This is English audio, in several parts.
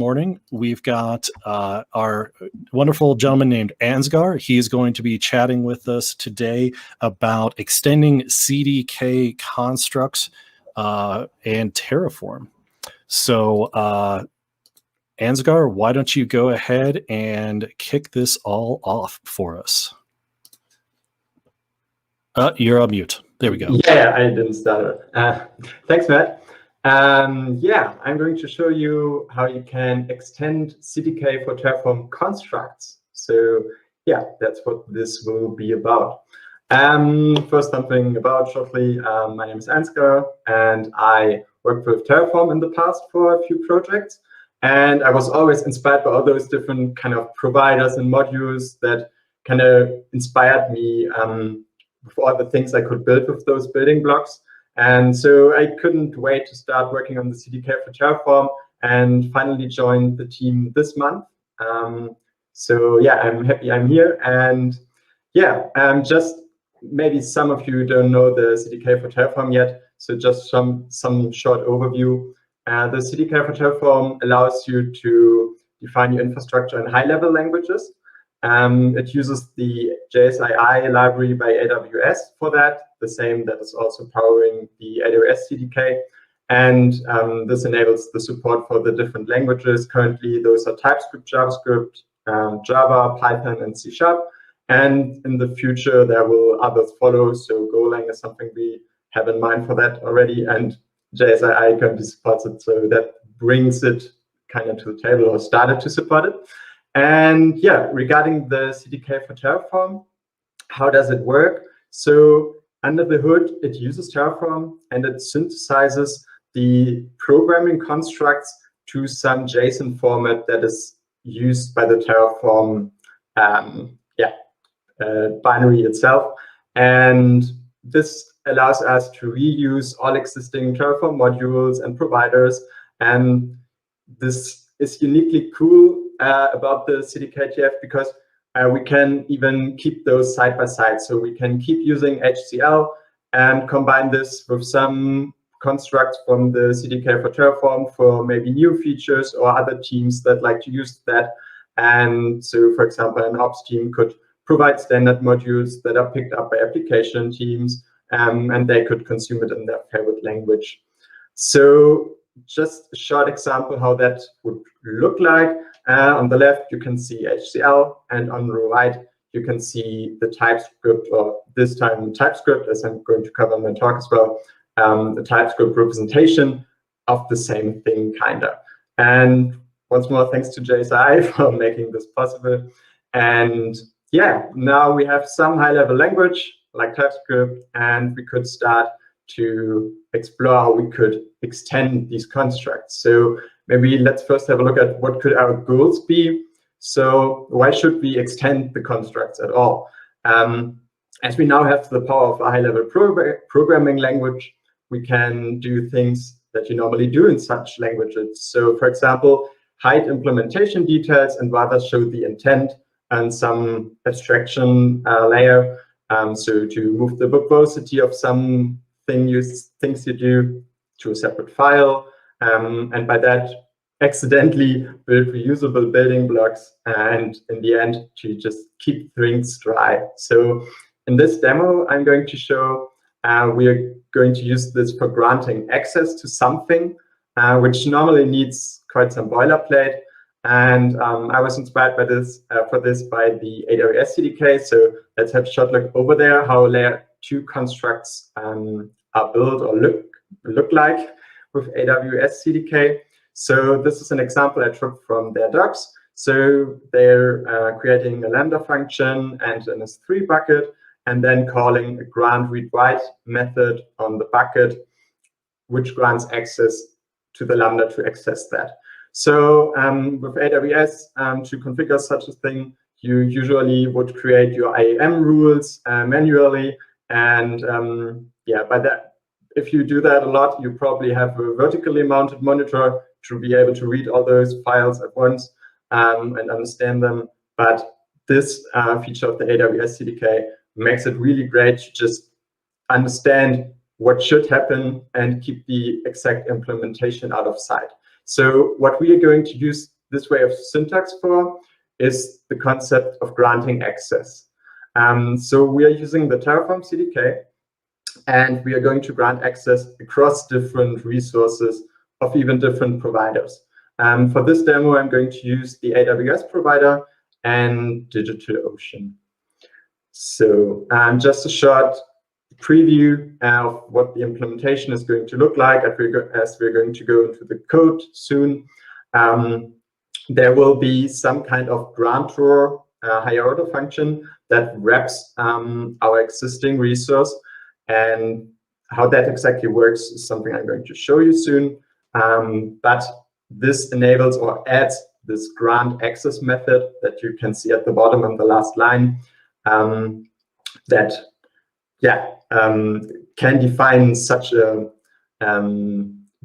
morning. We've got our wonderful gentleman named Ansgar. He's going to be chatting with us today about extending CDK constructs and Terraform. So Ansgar, why don't you go ahead and kick this all off for us? You're on mute. There we go. Yeah, I didn't start it. Thanks, Matt. Yeah, I'm going to show you how you can extend CDK for Terraform constructs. So yeah, that's what this will be about. First, something about shortly. My name is Ansgar, and I worked with Terraform in the past for a few projects. And I was always inspired by all those different kind of providers and modules that kind of inspired me with all the things I could build with those building blocks. And so I couldn't wait to start working on the CDK for Terraform and finally joined the team this month. So yeah, I'm happy I'm here. And yeah, just maybe some of you don't know the CDK for Terraform yet. So just some short overview. The CDK for Terraform allows you to define your infrastructure in high-level languages. It uses the JSII library by AWS for that, the same that is also powering the AWS CDK. And this enables the support for the different languages. Currently, those are TypeScript, JavaScript, Java, Python, and C#. And in the future, there will others follow. So Golang is something we have in mind for that already. And JSII currently supports it. So that brings it kind of to the table, or started to support it. And yeah, regarding the CDK for Terraform, how does it work? So under the hood, it uses Terraform and it synthesizes the programming constructs to some JSON format that is used by the Terraform binary itself. And this allows us to reuse all existing Terraform modules and providers. And this is uniquely cool about the CDK because we can even keep those side by side. So we can keep using HCL and combine this with some constructs from the CDK for Terraform for maybe new features or other teams that like to use that. And so, for example, an ops team could provide standard modules that are picked up by application teams, and they could consume it in their favorite language. So just a short example how that would look like. On the left, you can see HCL, and on the right, you can see the TypeScript, or this time TypeScript, as I'm going to cover in my talk as well, the TypeScript representation of the same thing, kind of. And once more, thanks to JSI for making this possible. And yeah, now we have some high-level language like TypeScript, and we could start to explore how we could extend these constructs. So maybe let's first have a look at what could our goals be. So why should we extend the constructs at all? As we now have the power of a high-level programming language, we can do things that you normally do in such languages. So for example, hide implementation details and rather show the intent and some abstraction layer. So to move the verbosity of some things you do to a separate file, and by that accidentally build reusable building blocks, and in the end to just keep things dry. So in this demo, I'm going to show we are going to use this for granting access to something which normally needs quite some boilerplate. And I was inspired by this for this by the AWS CDK. So let's have a short look over there how layer 2 constructs are built or look like with AWS CDK. So this is an example I took from their docs. So they're creating a Lambda function and an S3 bucket, and then calling a grantRead method on the bucket, which grants access to the Lambda to access that. So with AWS, to configure such a thing, you usually would create your IAM rules manually. And yeah, by that, if you do that a lot, you probably have a vertically mounted monitor to be able to read all those files at once and understand them. But this feature of the AWS CDK makes it really great to just understand what should happen and keep the exact implementation out of sight. So what we are going to use this way of syntax for is the concept of granting access. So we are using the Terraform CDK, and we are going to grant access across different resources of even different providers. For this demo, I'm going to use the AWS provider and DigitalOcean. So just a short preview of what the implementation is going to look like as we're going to go into the code soon. There will be some kind of grantor higher order function that wraps our existing resource, and how that exactly works is something I'm going to show you soon. But this enables or adds this grant access method that you can see at the bottom on the last line, that can define such a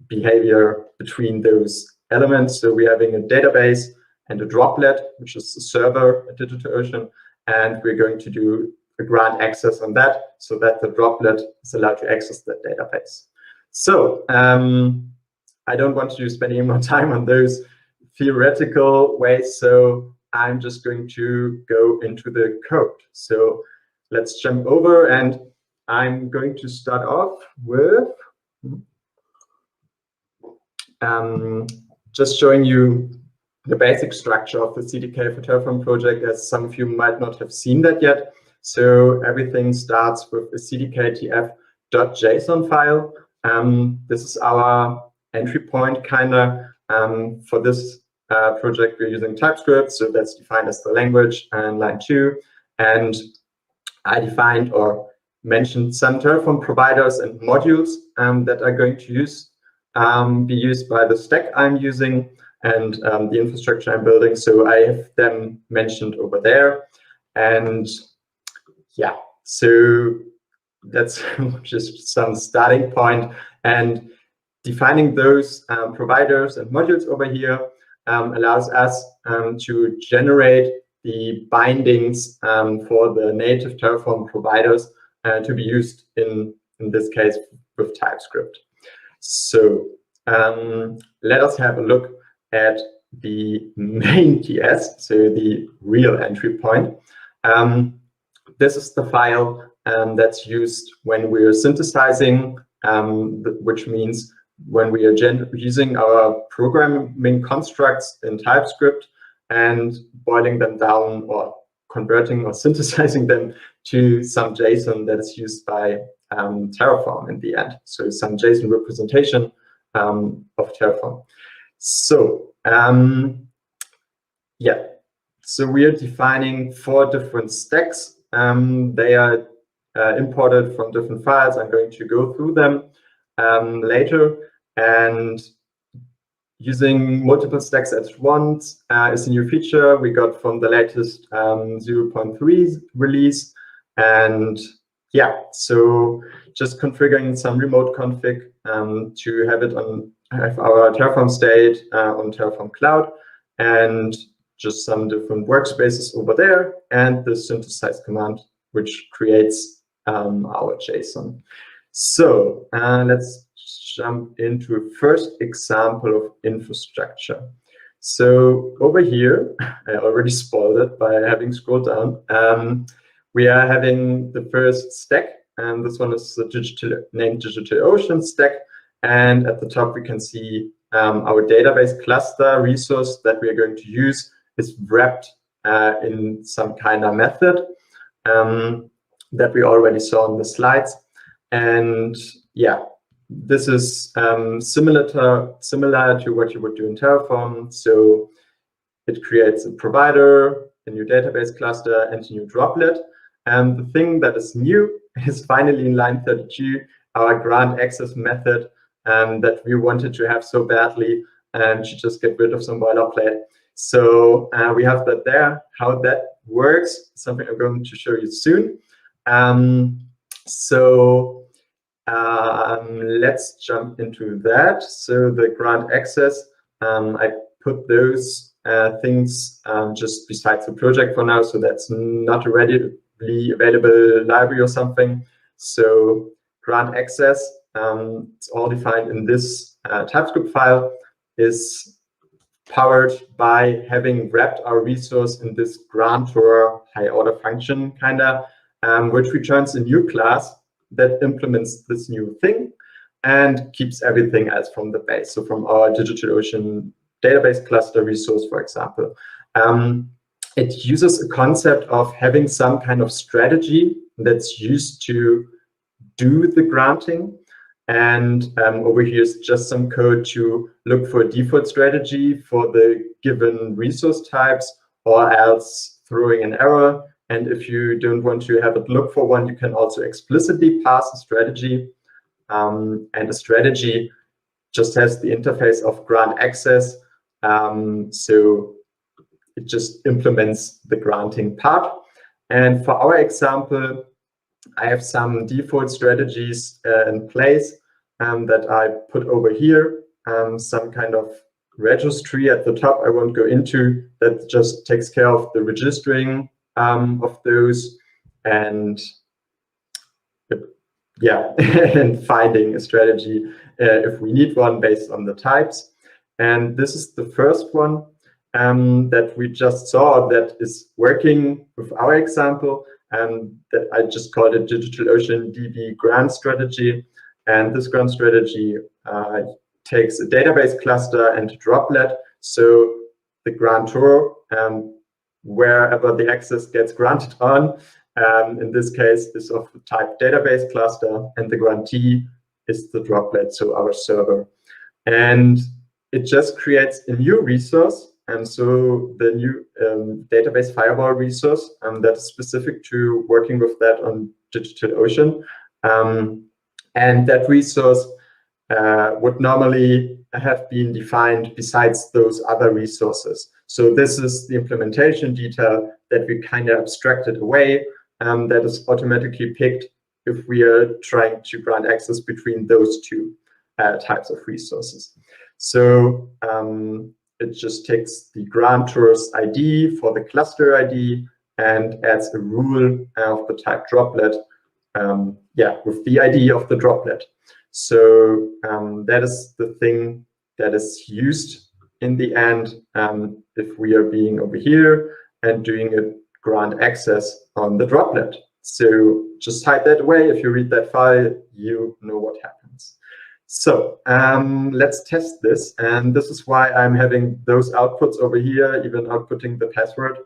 behavior between those elements. So we're having a database and a droplet, which is a server at DigitalOcean, and we're going to do a grant access on that so that the droplet is allowed to access that database. So I don't want to spend any more time on those theoretical ways, so I'm just going to go into the code. So let's jump over, and I'm going to start off with just showing you the basic structure of the CDK for Terraform project, as some of you might not have seen that yet. So everything starts with a cdktf.json file. This is our entry point, for this project. We're using TypeScript, so that's defined as the language and line 2. And I defined or mentioned some Terraform providers and modules that are going to be used by the stack I'm using and the infrastructure I'm building. So I have them mentioned over there. And yeah, so that's just some starting point. And defining those providers and modules over here allows us to generate the bindings for the native Terraform providers to be used in this case with TypeScript. So let us have a look at the main TS, so the real entry point. This is the file that's used when we're synthesizing, which means when we are using our programming constructs in TypeScript and boiling them down or converting or synthesizing them to some JSON that is used by Terraform in the end. So some JSON representation of Terraform. So so we are defining 4 different stacks. They are imported from different files. I'm going to go through them later. And using multiple stacks at once is a new feature we got from the latest 0.3 release. And yeah, so just configuring some remote config to have our Terraform state on Terraform Cloud, and just some different workspaces over there, and the synthesize command, which creates our JSON. So let's jump into a first example of infrastructure. So over here, I already spoiled it by having scrolled down. We are having the first stack, and this one is named DigitalOcean stack. And at the top, we can see our database cluster resource that we are going to use is wrapped in some kind of method that we already saw on the slides. And yeah, this is similar to what you would do in Terraform. So it creates a provider, a new database cluster, and a new droplet. And the thing that is new is finally in line 32, our grant access method that we wanted to have so badly and to just get rid of some boilerplate. So we have that there. How that works, something I'm going to show you soon. Let's jump into that. So the grant access, I put those things just besides the project for now, so that's not a readily available library or something. So grant access, it's all defined in this TypeScript file. is powered by having wrapped our resource in this grantor high order function which returns a new class that implements this new thing and keeps everything else from the base. So from our DigitalOcean database cluster resource, for example, it uses a concept of having some kind of strategy that's used to do the granting. And over here is just some code to look for a default strategy for the given resource types, or else throwing an error. And if you don't want to have it look for one, you can also explicitly pass a strategy. And a strategy just has the interface of grant access. So it just implements the granting part. And for our example, I have some default strategies in place that I put over here. Some kind of registry at the top I won't go into, that just takes care of the registering of those, and yeah, and finding a strategy if we need one based on the types. And this is the first one that we just saw that is working with our example, and that I just called it DigitalOcean DB grant strategy. And this grant strategy takes a database cluster and a droplet. So the grantor, wherever the access gets granted on, in this case is of the type database cluster, and the grantee is the droplet, so our server. And it just creates a new resource. And so the new database firewall resource that's specific to working with that on DigitalOcean. And that resource would normally have been defined besides those other resources. So this is the implementation detail that we kind of abstracted away, that is automatically picked if we are trying to grant access between those two types of resources. So it just takes the grantor's ID for the cluster ID and adds a rule of the type droplet, with the ID of the droplet. So that is the thing that is used in the end if we are being over here and doing a grant access on the droplet. So just hide that away. If you read that file, you know what happens. So let's test this. And this is why I'm having those outputs over here, even outputting the password,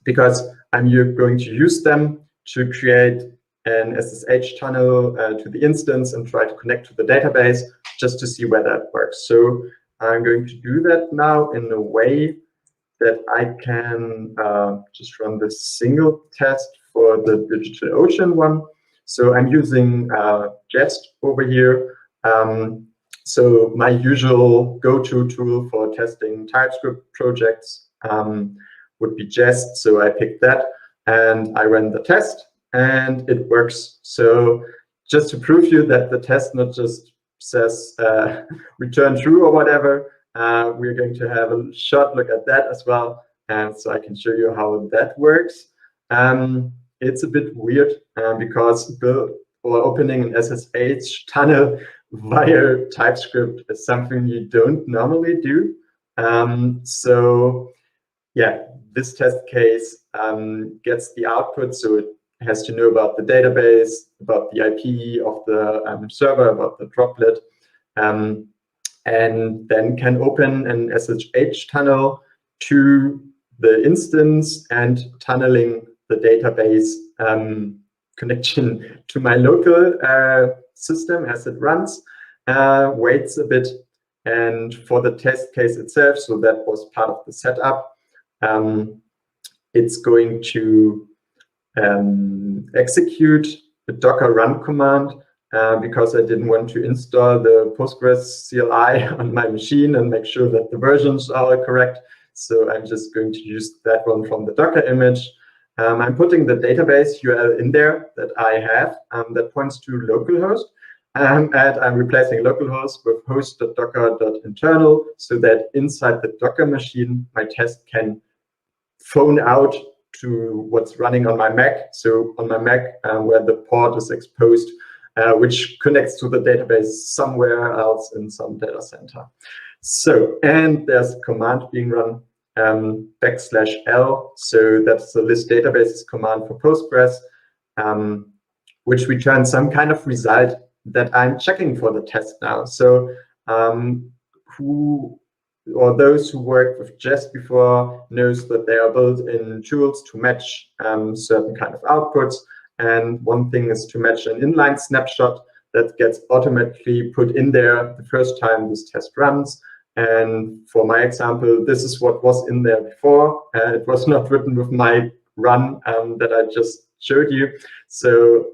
because I'm going to use them to create an SSH tunnel to the instance and try to connect to the database just to see where that works. So I'm going to do that now in a way that I can just run this single test for the DigitalOcean one. So I'm using Jest over here. So my usual go-to tool for testing TypeScript projects would be Jest. So I picked that and I ran the test and it works. So just to prove you that the test not just says return true or whatever, we're going to have a short look at that as well. And so I can show you how that works. It's a bit weird because opening an SSH tunnel via TypeScript is something you don't normally do. So yeah, this test case gets the output. So it has to know about the database, about the IP of the server, about the droplet, and then can open an SSH tunnel to the instance and tunneling the database connection to my local system as it runs, waits a bit. And for the test case itself, so that was part of the setup, it's going to execute the Docker run command because I didn't want to install the Postgres CLI on my machine and make sure that the versions are correct. So I'm just going to use that one from the Docker image. I'm putting the database URL in there that I have that points to localhost. And I'm replacing localhost with host.docker.internal so that inside the Docker machine, my test can phone out to what's running on my Mac. So on my Mac, where the port is exposed which connects to the database somewhere else in some data center. So, and there's a command being run, \l. So that's the list databases command for Postgres, which returns some kind of result that I'm checking for the test now. So those who worked with Jest before knows that they are built in tools to match certain kind of outputs. And one thing is to match an inline snapshot that gets automatically put in there the first time this test runs. And for my example, this is what was in there before. It was not written with my run that I just showed you. So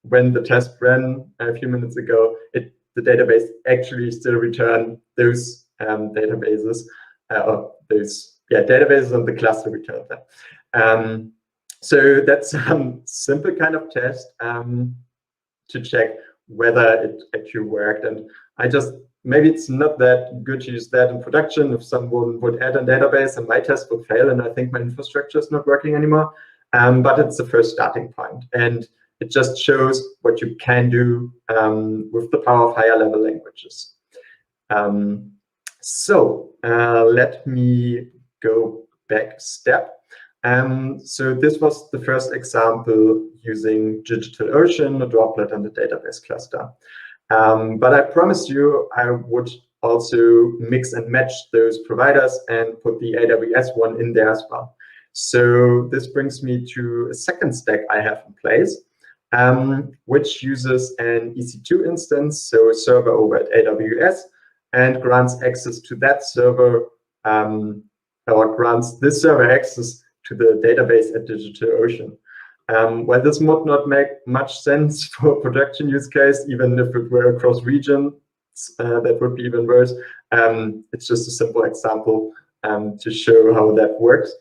when the test ran a few minutes ago, the database actually still returned those databases, databases, and the cluster returned them. So that's a simple kind of test to check whether it actually worked. And maybe it's not that good to use that in production. If someone would add a database and my test would fail, and I think my infrastructure is not working anymore. But it's the first starting point. And it just shows what you can do with the power of higher level languages. So let me go back a step. So this was the first example using DigitalOcean, a droplet, and a database cluster. But I promised you I would also mix and match those providers and put the AWS one in there as well. So this brings me to a second stack I have in place, which uses an EC2 instance, so a server over at AWS, and grants access to that server, or grants this server access to the database at DigitalOcean. Well, this would not make much sense for a production use case, even if it were across regions, that would be even worse. It's just a simple example to show how that works.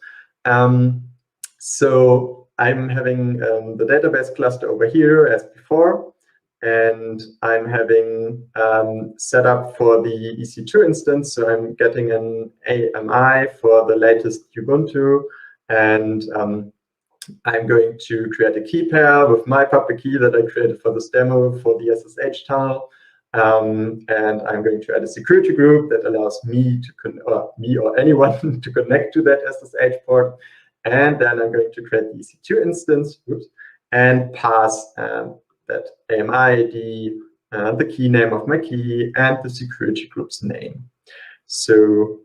So I'm having the database cluster over here as before, and I'm having set up for the EC2 instance. So I'm getting an AMI for the latest Ubuntu, and I'm going to create a key pair with my public key that I created for this demo for the SSH tunnel. And I'm going to add a security group that allows me or anyone to connect to that SSH port. And then I'm going to create the EC2 instance, and pass that AMI ID, the key name of my key, and the security group's name. So,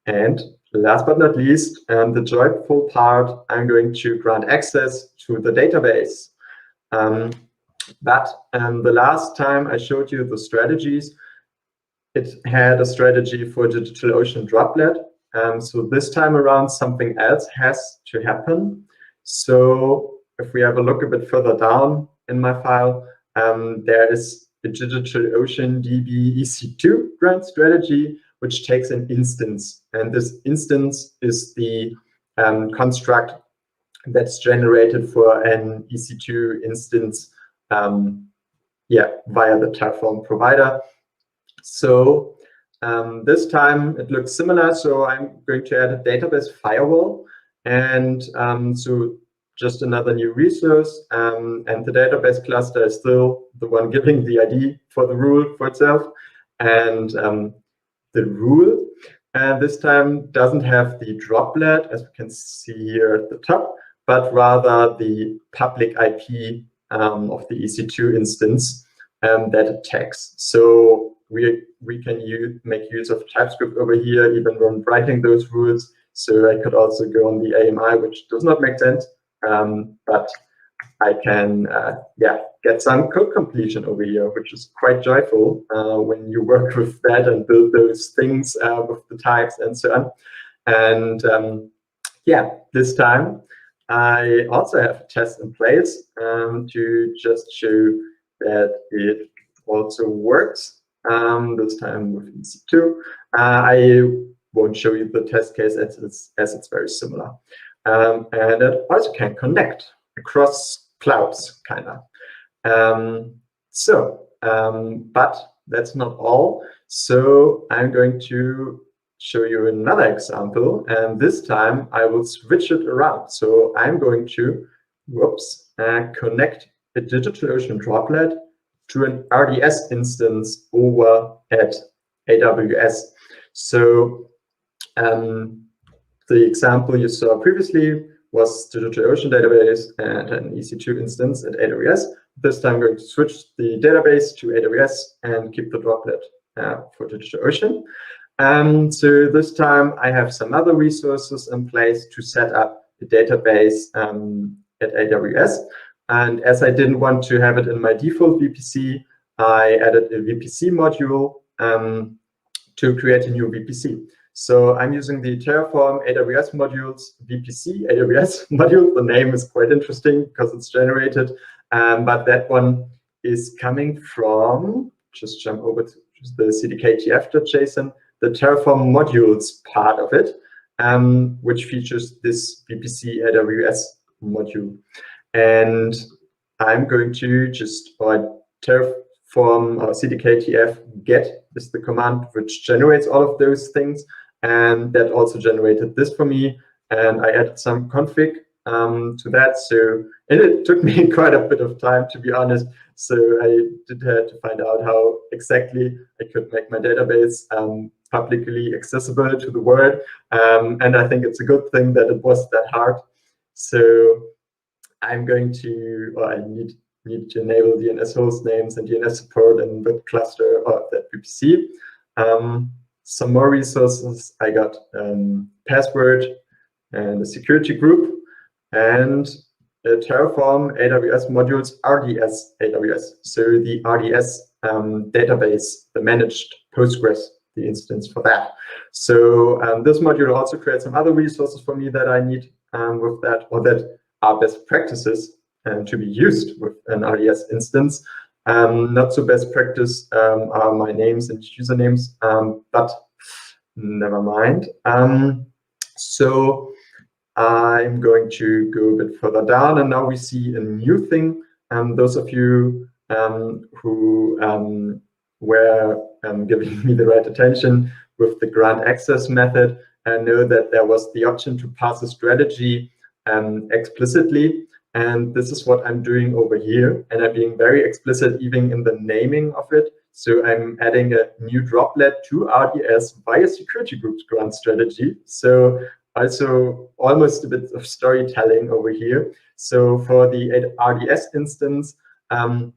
and last but not least, the joyful part, I'm going to grant access to the database. But the last time I showed you the strategies, it had a strategy for DigitalOcean droplet. So this time around, something else has to happen. So if we have a look a bit further down in my file, there is a DigitalOcean DB EC2 grant strategy, which takes an instance. And this instance is the construct that's generated for an EC2 instance via the Terraform provider. So this time it looks similar. So I'm going to add a database firewall, and so just another new resource. And the database cluster is still the one giving the ID for the rule for itself. And the rule this time doesn't have the droplet, as we can see here at the top, but rather the public IP of the EC2 instance that it tags. So we can make use of TypeScript over here, even when writing those rules. So I could also go on the AMI, which does not make sense, but I can get some code completion over here, which is quite joyful when you work with that and build those things with the types and so on. And this time I also have a test in place to just show that it also works. This time with EC2. I won't show you the test case as it's very similar. And it also can connect across clouds, kind of. But that's not all. So I'm going to show you another example, and this time I will switch it around. So I'm going to, connect a DigitalOcean droplet to an RDS instance over at AWS. So the example you saw previously was DigitalOcean database and an EC2 instance at AWS. This time I'm going to switch the database to AWS and keep the droplet for DigitalOcean. So this time I have some other resources in place to set up the database at AWS. And as I didn't want to have it in my default VPC, I added a VPC module to create a new VPC. So I'm using the Terraform AWS modules VPC AWS module. The name is quite interesting because it's generated, but that one is coming from, just jump over to the CDK-TF.json, the Terraform modules part of it, which features this VPC AWS module. And I'm going to just Terraform CDK-TF get is the command which generates all of those things. And that also generated this for me. And I added some config to that. So, and it took me quite a bit of time, to be honest. So I did have to find out how exactly I could make my database publicly accessible to the world. And I think it's a good thing that it was that hard. So I'm going to, or I need to enable DNS host names and DNS support and web cluster of that VPC. Some more resources. I got password and a security group and Terraform AWS modules RDS AWS. So the RDS database, the managed Postgres, the instance for that. So this module also creates some other resources for me that I need with that, or that are best practices to be used with an RDS instance. Not so best practice are my names and usernames, but never mind. So I'm going to go a bit further down, and now we see a new thing. Those of you who were giving me the right attention with the grant access method know that there was the option to pass a strategy explicitly. And this is what I'm doing over here. And I'm being very explicit even in the naming of it. So I'm adding a new droplet to RDS via security group's grant strategy. So also almost a bit of storytelling over here. So for the RDS instance, I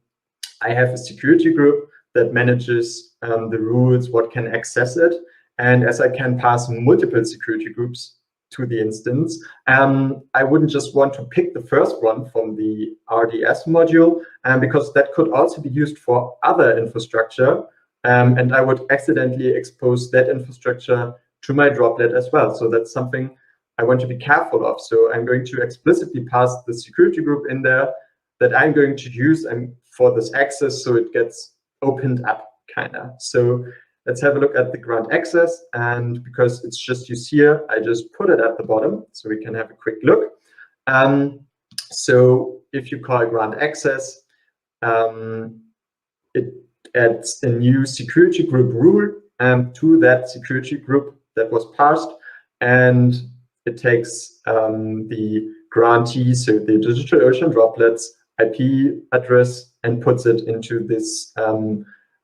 have a security group that manages the rules, what can access it. And as I can pass multiple security groups to the instance, I wouldn't just want to pick the first one from the RDS module, because that could also be used for other infrastructure, and I would accidentally expose that infrastructure to my droplet as well. So that's something I want to be careful of. So I'm going to explicitly pass the security group in there that I'm going to use for this access, so it gets opened up, kind of. So let's have a look at the grant access, and because it's just used here, I just put it at the bottom so we can have a quick look. So if you call grant access, it adds a new security group rule to that security group that was parsed, and it takes the grantee, so the DigitalOcean droplets IP address, and puts it into this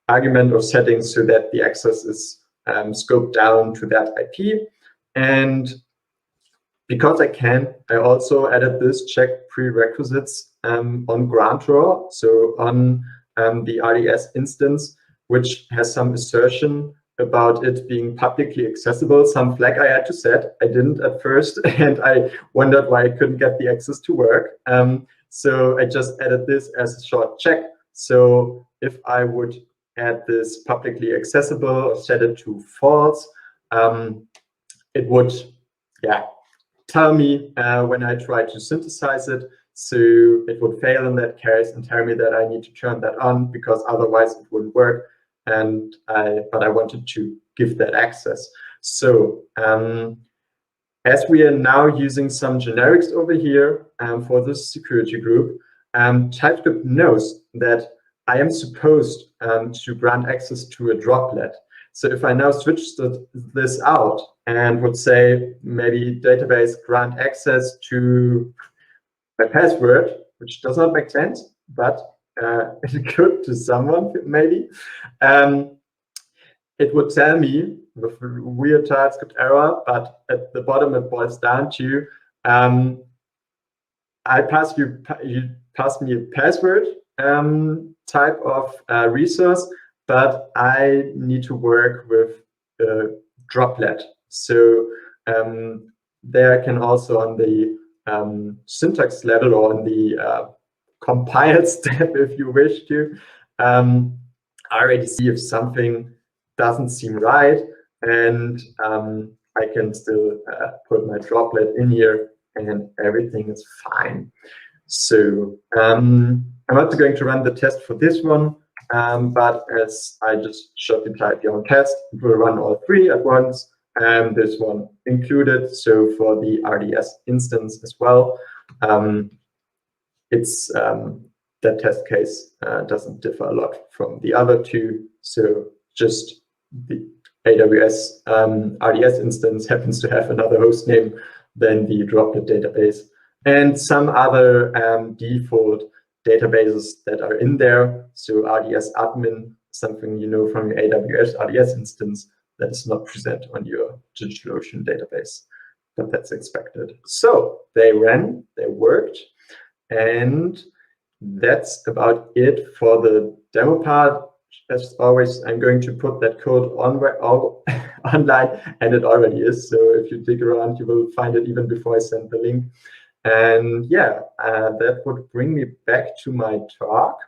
argument or settings so that the access is scoped down to that IP. And because I can, I also added this check prerequisites on grantRead, so on the RDS instance, which has some assertion about it being publicly accessible. Some flag I had to set. I didn't at first, and I wondered why I couldn't get the access to work. So I just added this as a short check. So if I would add this publicly accessible or set it to false, it would, tell me when I try to synthesize it. So it would fail in that case and tell me that I need to turn that on, because otherwise it wouldn't work. And but I wanted to give that access. So as we are now using some generics over here for this security group, TypeScript knows that I am supposed to grant access to a droplet. So if I now switch this out and would say maybe database grant access to my password, which does not make sense, but it could to someone, maybe. It would tell me with a weird TypeScript error, but at the bottom it boils down to you pass me a password type of resource, but I need to work with droplet. So there I can also on the syntax level or on the compile step, if you wish to, already see if something doesn't seem right, and I can still put my droplet in here and everything is fine. So I'm not going to run the test for this one, but as I just showed the type on test, it will run all three at once, and this one included. So for the RDS instance as well, it's that test case doesn't differ a lot from the other two. So just the AWS RDS instance happens to have another host name than the droplet database, and some other default databases that are in there. So RDS admin, something you know from your AWS RDS instance that is not present on your DigitalOcean database, but that's expected. So they ran, they worked, and that's about it for the demo part. As always, I'm going to put that code online, and it already is. So if you dig around, you will find it even before I send the link. And yeah, that would bring me back to my talk.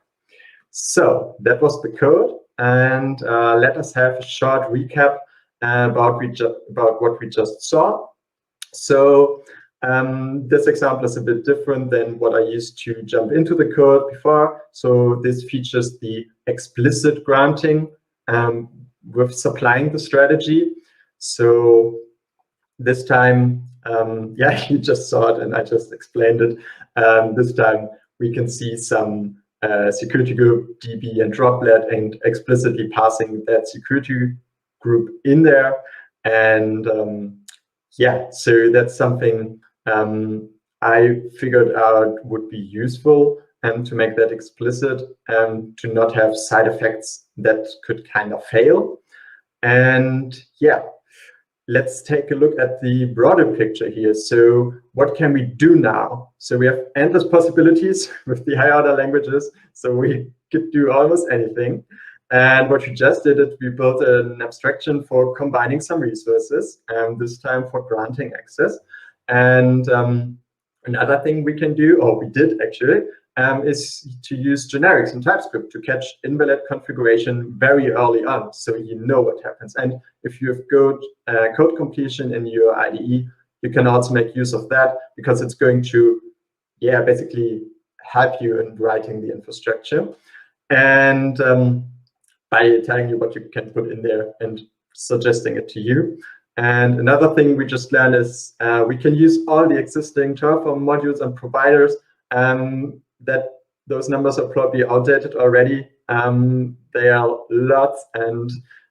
So that was the code, and let us have a short recap about what we just saw. So this example is a bit different than what I used to jump into the code before. So this features the explicit granting with supplying the strategy. So this time, yeah, you just saw it and I just explained it. This time we can see some security group, DB, and droplet, and explicitly passing that security group in there. And yeah, so that's something I figured out would be useful, and to make that explicit and to not have side effects that could kind of fail. And yeah, let's take a look at the broader picture here. So what can we do now? So we have endless possibilities with the high order languages. So we could do almost anything. And what we just did is we built an abstraction for combining some resources, this time for granting access. And another thing we can do, or we did actually, is to use generics in TypeScript to catch invalid configuration very early on, so you know what happens. And if you have good code completion in your IDE, you can also make use of that, because it's going to, yeah, basically help you in writing the infrastructure. And by telling you what you can put in there and suggesting it to you. And another thing we just learned is we can use all the existing Terraform modules and providers. That those numbers are probably outdated already. They are lots, and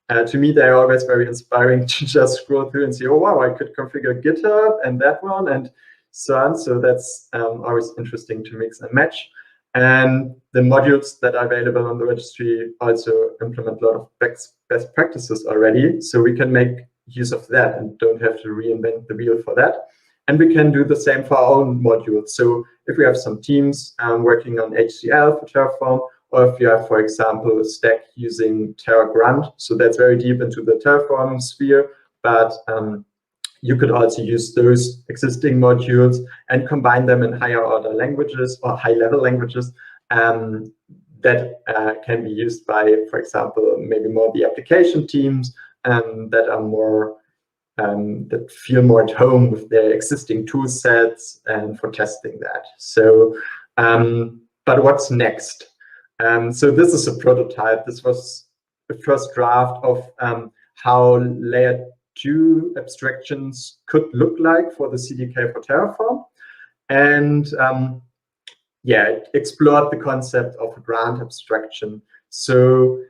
to me they're always very inspiring to just scroll through and see, oh wow, I could configure GitHub and that one and so on. So that's always interesting to mix and match. And the modules that are available on the registry also implement a lot of best practices already. So we can make use of that and don't have to reinvent the wheel for that. And we can do the same for our own modules. So if we have some teams working on HCL for Terraform, or if you have, for example, a stack using TerraGrant, so that's very deep into the Terraform sphere, but you could also use those existing modules and combine them in higher order languages or high level languages that can be used by, for example, maybe more the application teams that are more that feel more at home with their existing tool sets and for testing that. So, but what's next? So this is a prototype. This was the first draft of how layer 2 abstractions could look like for the CDK for Terraform. And yeah, it explored the concept of a grant abstraction. So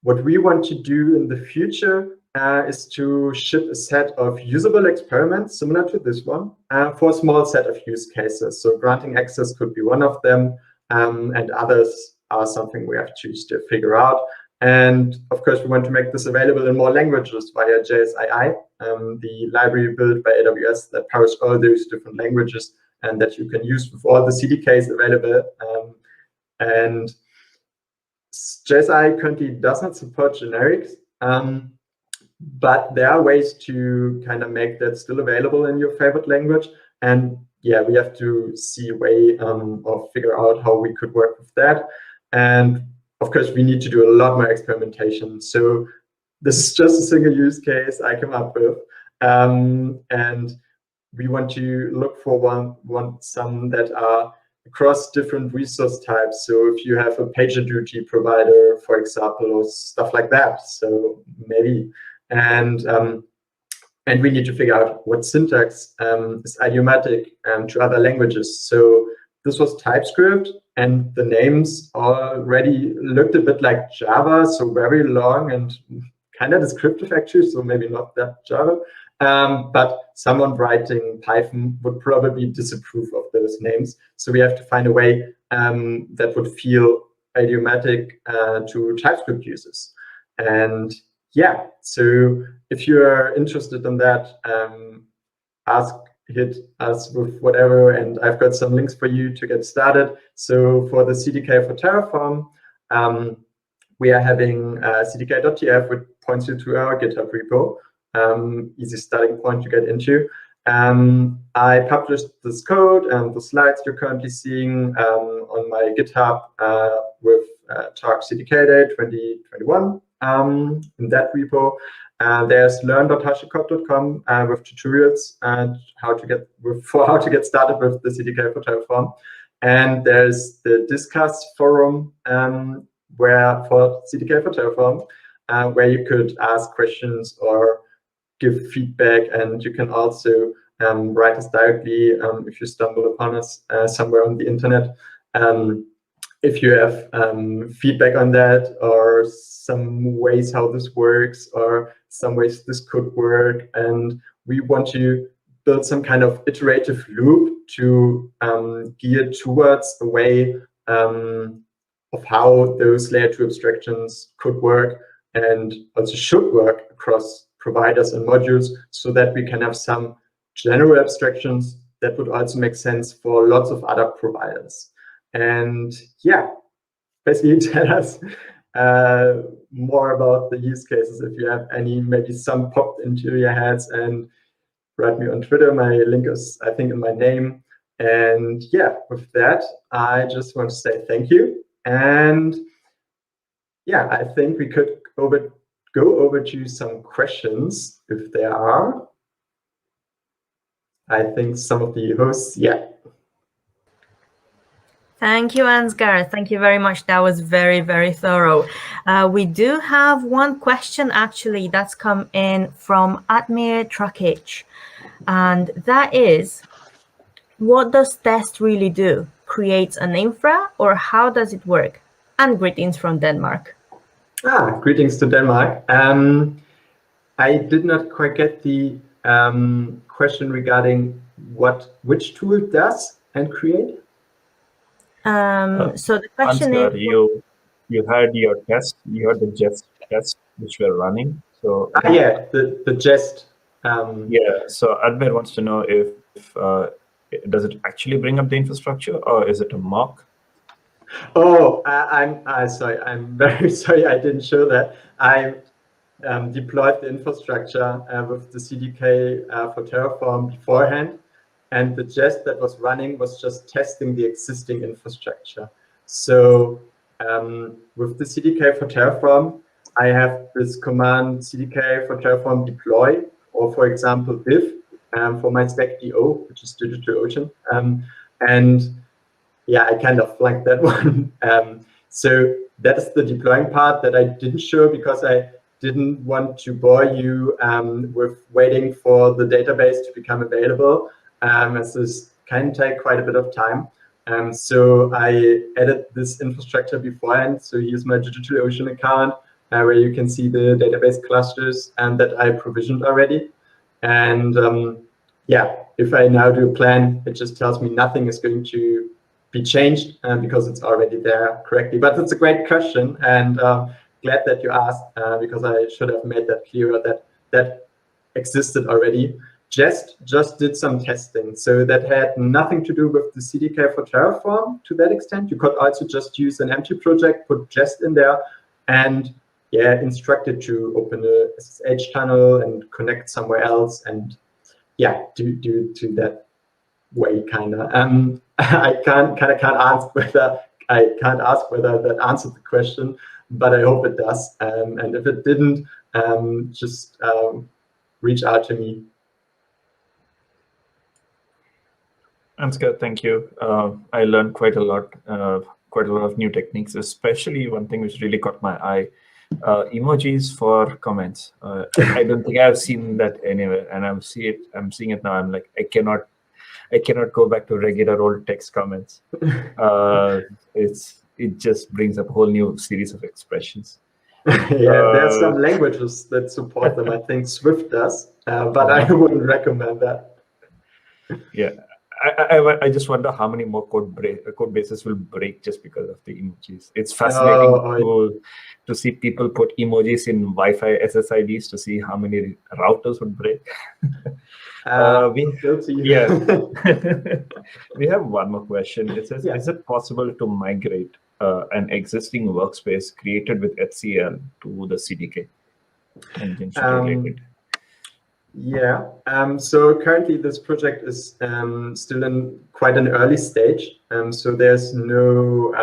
what we want to do in the future is to ship a set of usable experiments similar to this one for a small set of use cases. So granting access could be one of them. and others are something we have to still figure out. And of course, we want to make this available in more languages via JSII, the library built by AWS that powers all those different languages and that you can use with all the CDKs available. And JSII currently does not support generics, but there are ways to kind of make that still available in your favorite language. And yeah, we have to see a way or figure out how we could work with that. And of course, we need to do a lot more experimentation. So this is just a single use case I came up with. And we want to look for some that are across different resource types. So if you have a PagerDuty provider, for example, or stuff like that. So maybe, and we need to figure out what syntax is idiomatic to other languages. So this was TypeScript, and the names already looked a bit like Java, so very long and kind of descriptive actually, so maybe not that Java. But someone writing Python would probably disapprove of those names. So we have to find a way that would feel idiomatic to TypeScript users. And yeah, so if you're interested in that, hit us with whatever, and I've got some links for you to get started. So for the CDK for Terraform, we are having cdk.tf, which points you to our GitHub repo. Easy starting point to get into. I published this code and the slides you're currently seeing on my GitHub with Talk CDK Day 2021 in that repo. There's learn.hashicorp.com with tutorials and how to get started with the CDK for Terraform. And there's the Discuss forum for CDK for Terraform, where you could ask questions or give feedback, and you can also write us directly if you stumble upon us somewhere on the internet. If you have feedback on that, or some ways how this works, or some ways this could work, and we want to build some kind of iterative loop to gear towards a way of how those layer 2 abstractions could work and also should work across providers and modules, so that we can have some general abstractions that would also make sense for lots of other providers. And yeah, basically tell us more about the use cases if you have any, maybe some popped into your heads, and write me on Twitter. My link is, I think, in my name. And yeah, with that, I just want to say thank you. And yeah, I think we could go over to some questions if there are. I think some of the hosts, yeah. Thank you, Ansgar. Thank you very much. That was very, very thorough. We do have one question actually that's come in from Admir Trakic, and that is, what does test really do? Creates an infra, or how does it work? And greetings from Denmark. Greetings to Denmark. I did not quite get the question regarding which tool does and create. So the question Ansgar, is, you had your test, you had the Jest test which were running. So yeah, the Jest. Yeah. So Admir wants to know if does it actually bring up the infrastructure, or is it a mock? Oh, I'm sorry. I'm very sorry. I didn't show that. I deployed the infrastructure with the CDK for Terraform beforehand, and the Jest that was running was just testing the existing infrastructure. So with the CDK for Terraform, I have this command CDK for Terraform deploy, or for example, diff for my StackDO, which is DigitalOcean. And yeah, I kind of flanked that one. So that's the deploying part that I didn't show because I didn't want to bore you with waiting for the database to become available, as this can take quite a bit of time. So I added this infrastructure beforehand. So here's my DigitalOcean account where you can see the database clusters that I provisioned already. And yeah, if I now do a plan, it just tells me nothing is going to be changed because it's already there correctly. But it's a great question, and glad that you asked because I should have made that clearer that that existed already. Jest just did some testing, so that had nothing to do with the CDK for Terraform to that extent. You could also just use an empty project, put Jest in there, and yeah, instruct it to open a SSH tunnel and connect somewhere else, and yeah, do that way kind of. I can't ask whether that answered the question, but I hope it does. And if it didn't, just reach out to me. Ansgar, thank you. I learned quite a lot of new techniques, especially one thing which really caught my eye, emojis for comments. I don't think I've seen that anywhere, and I'm seeing it now. I'm like, I cannot go back to regular old text comments. It just brings up a whole new series of expressions. Yeah, there's some languages that support them. I think Swift does, but I wouldn't recommend that. Yeah. I just wonder how many more code bases will break just because of the emojis. It's fascinating to see people put emojis in Wi-Fi SSIDs to see how many routers would break. We have one more question. It says, is it possible to migrate an existing workspace created with HCL to the CDK? Yeah, so currently this project is still in quite an early stage. So there's no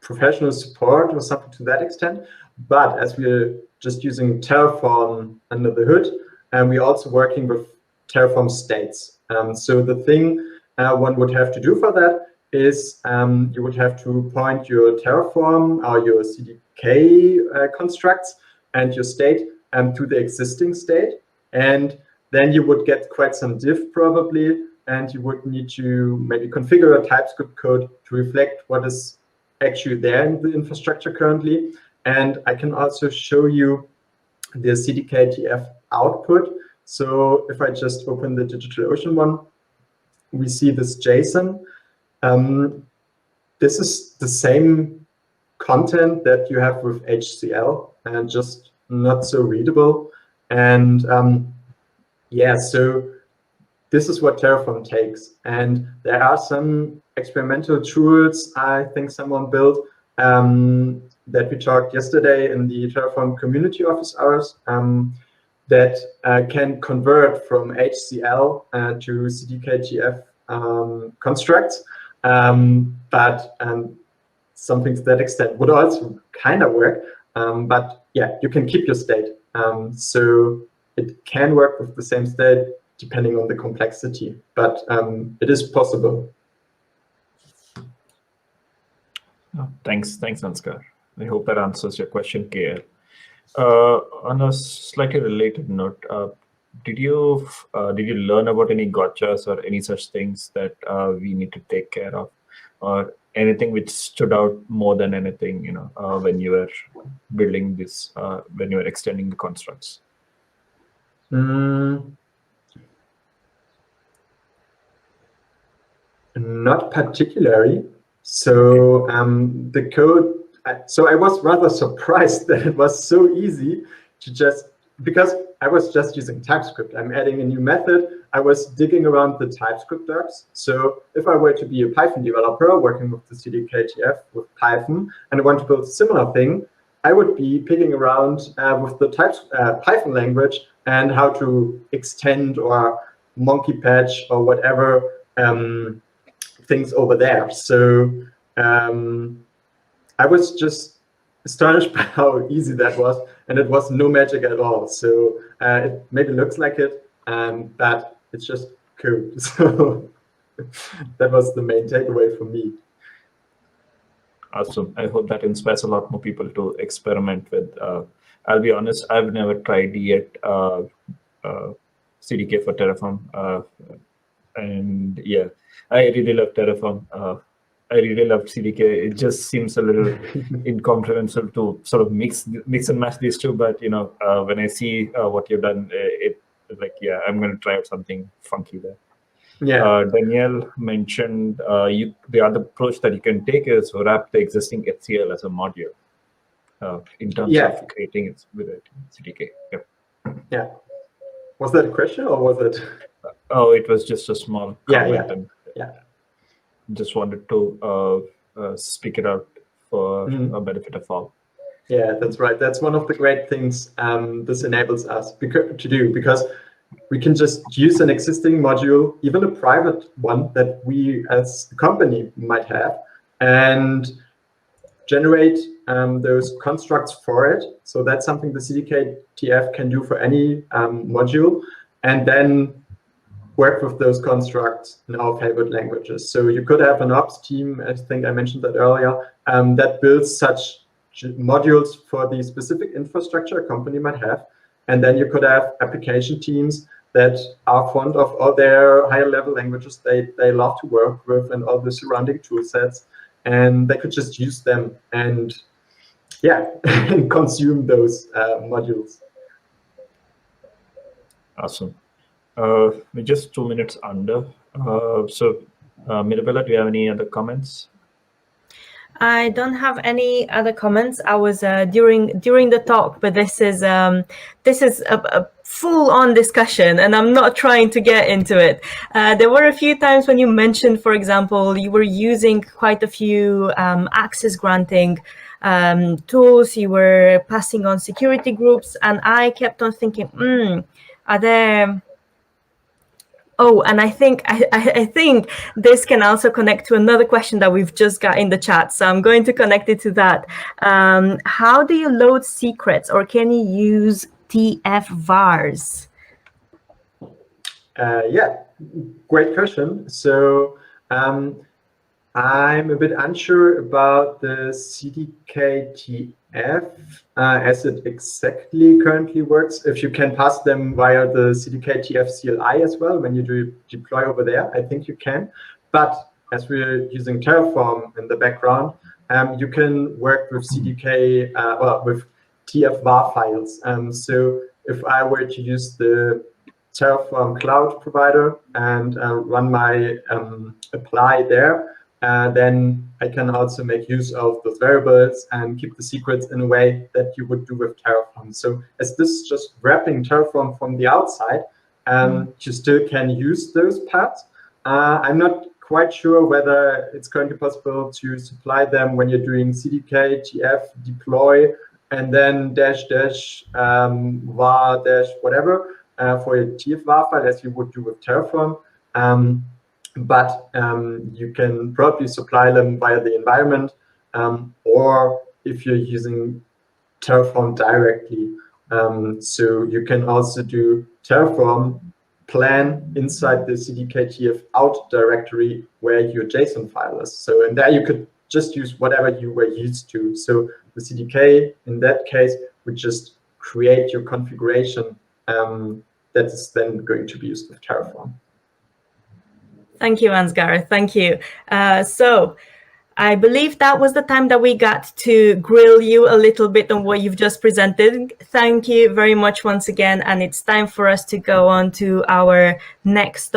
professional support or something to that extent. But as we're just using Terraform under the hood, and we're also working with Terraform states. So the thing one would have to do for that is you would have to point your Terraform or your CDK constructs and your state to the existing state. And then you would get quite some diff probably, and you would need to maybe configure a TypeScript code to reflect what is actually there in the infrastructure currently. And I can also show you the CDK-TF output. So if I just open the DigitalOcean one, we see this JSON. This is the same content that you have with HCL, and just not so readable. And yeah, so this is what Terraform takes. And there are some experimental tools I think someone built that we talked yesterday in the Terraform community office hours that can convert from HCL to CDK-TF constructs. But something to that extent would also kind of work. But yeah, you can keep your state. So it can work with the same state depending on the complexity, but it is possible. Oh, thanks, Ansgar. I hope that answers your question, KL. On a slightly related note, did you learn about any gotchas or any such things that we need to take care of, or anything which stood out more than anything, when you were building this, when you were extending the constructs? Not particularly. So the code, so I was rather surprised that it was so easy to because I was just using TypeScript. I'm adding a new method. I was digging around the TypeScript docs. So if I were to be a Python developer working with the CDK-TF with Python, and I want to build a similar thing, I would be picking around with the Python language and how to extend or monkey patch or whatever things over there. So I was just astonished by how easy that was, and it was no magic at all. So it maybe looks like it, but it's just code. So that was the main takeaway for me. Awesome. I hope that inspires a lot more people to experiment with. I'll be honest, I've never tried yet CDK for Terraform. And yeah, I really love Terraform. I really love CDK. It just seems a little incomprehensible to sort of mix and match these two. But when I see what you've done, it's like, yeah, I'm going to try out something funky there. Yeah. Danielle mentioned the other approach that you can take is wrap the existing HCL as a module in terms of creating it with a CDK. Yep. Yeah. Was that a question or was it? Oh, it was just a small comment. Yeah. And just wanted to speak it out for a benefit of all. Yeah, that's right. That's one of the great things this enables us to do, because we can just use an existing module, even a private one that we as a company might have, and generate those constructs for it. So that's something the CDK TF can do for any module, and then work with those constructs in our favorite languages. So you could have an ops team, I think I mentioned that earlier, that builds such modules for the specific infrastructure a company might have. And then you could have application teams that are fond of all their higher level languages they love to work with and all the surrounding tool sets. And they could just use them and consume those modules. Awesome. We're just 2 minutes under. So Mirabella, do you have any other comments? I don't have any other comments. I was during the talk, but this is a full-on discussion, and I'm not trying to get into it. There were a few times when you mentioned, for example, you were using quite a few access granting tools. You were passing on security groups, and I kept on thinking, are there? Oh, and I think this can also connect to another question that we've just got in the chat. So I'm going to connect it to that. How do you load secrets, or can you use TF vars? Yeah, great question. So I'm a bit unsure about the CDK TF as it exactly currently works. If you can pass them via the CDK TF CLI as well when you do deploy over there, I think you can. But as we're using Terraform in the background, you can work with CDK, with TF var files. So if I were to use the Terraform cloud provider and run my apply there, then I can also make use of those variables and keep the secrets in a way that you would do with Terraform. So as this is just wrapping Terraform from the outside, you still can use those paths. I'm not quite sure whether it's currently possible to supply them when you're doing CDK, TF, deploy, and then var whatever for a TF var file as you would do with Terraform. But you can probably supply them via the environment, or if you're using Terraform directly. So you can also do Terraform plan inside the CDK TF out directory where your JSON file is. So in there you could just use whatever you were used to. So the CDK in that case would just create your configuration that is then going to be used with Terraform. Thank you, Ansgar. Thank you. So I believe that was the time that we got to grill you a little bit on what you've just presented. Thank you very much once again. And it's time for us to go on to our next